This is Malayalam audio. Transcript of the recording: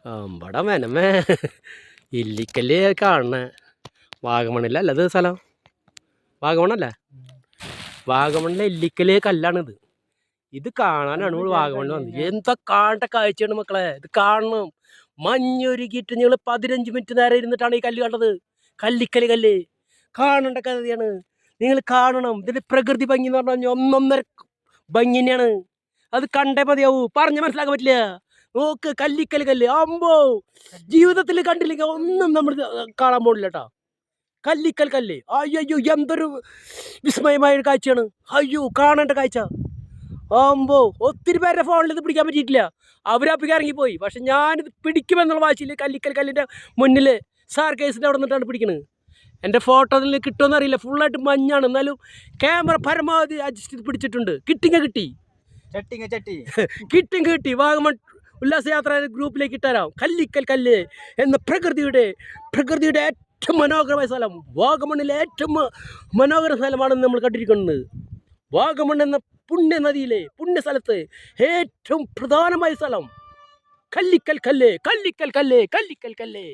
അമ്പട മെനമേ ഇല്ലിക്കല്ല് കാണണ വാഗമണിലല്ല ഇത് സ്ഥലം വാഗമണല്ലേ വാഗമണിലെ ഇല്ലിക്കല് കല്ലാണിത്. ഇത് കാണാനാണ് നമ്മൾ വാഗമണ്ണിൽ വന്നത്. എന്താ കാണേണ്ട കാഴ്ചയാണ് മക്കളെ, ഇത് കാണണം. മഞ്ഞൊരുക്കിയിട്ട് നിങ്ങൾ 15 മിനിറ്റ് നേരം ഇരുന്നിട്ടാണ് ഈ കല്ല് കണ്ടത്. കല്ലിക്കല് കല്ല് കാണേണ്ട കഥയാണ്, നിങ്ങൾ കാണണം. ഇതിന്റെ പ്രകൃതി ഭംഗി എന്ന് പറഞ്ഞാൽ ഒന്നൊന്നര ഭംഗി തന്നെയാണ്. അത് കണ്ടേ മതിയാവൂ, പറഞ്ഞ് മനസ്സിലാക്കാൻ പറ്റില്ല. നോക്ക്, കല്ലിക്കല് കല്ല് അമ്പോ ജീവിതത്തിൽ കണ്ടില്ലെങ്കിൽ ഒന്നും നമ്മൾ കാണാൻ പോണില്ല കേട്ടോ. കല്ലിക്കൽ കല്ല് അയ്യോ എന്തൊരു വിസ്മയമായ ഒരു കാഴ്ചയാണ്. അയ്യോ കാണേണ്ട കാഴ്ച. ആകുമ്പോ ഒത്തിരി പേരുടെ ഫോണിൽ ഇത് പിടിക്കാൻ പറ്റിയിട്ടില്ല, അവരപ്പിക്ക് ഇറങ്ങിപ്പോയി. പക്ഷെ ഞാനിത് പിടിക്കുമെന്നുള്ള വാശിയിൽ കല്ലിക്കൽ കല്ലിൻ്റെ മുന്നിൽ സാർ കേസിൻ്റെ അവിടെ നിന്നിട്ടാണ് പിടിക്കുന്നത്. എൻ്റെ ഫോട്ടോ അതിൽ കിട്ടുമെന്ന് അറിയില്ല, ഫുള്ളായിട്ട് മഞ്ഞാണ്. എന്നാലും ക്യാമറ പരമാവധി അഡ്ജസ്റ്റ് ചെയ്ത് പിടിച്ചിട്ടുണ്ട്. കിട്ടി കിട്ടി. വാഗമൺ ഉല്ലാസയാത്ര ഗ്രൂപ്പിലേക്ക് ഇട്ടുതരാം. കല്ലിക്കൽ കല്ല് എന്ന പ്രകൃതിയുടെ ഏറ്റവും മനോഹരമായ സ്ഥലം, വാഗമണ്ണിലെ ഏറ്റവും മനോഹര സ്ഥലമാണെന്ന് നമ്മൾ കണ്ടിരിക്കുന്നത്. വാഗമൺ എന്ന പുണ്യ നദിയിലെ പുണ്യ സ്ഥലത്ത് ഏറ്റവും പ്രധാനമായ സ്ഥലം കല്ലിക്കൽ കല്ല്.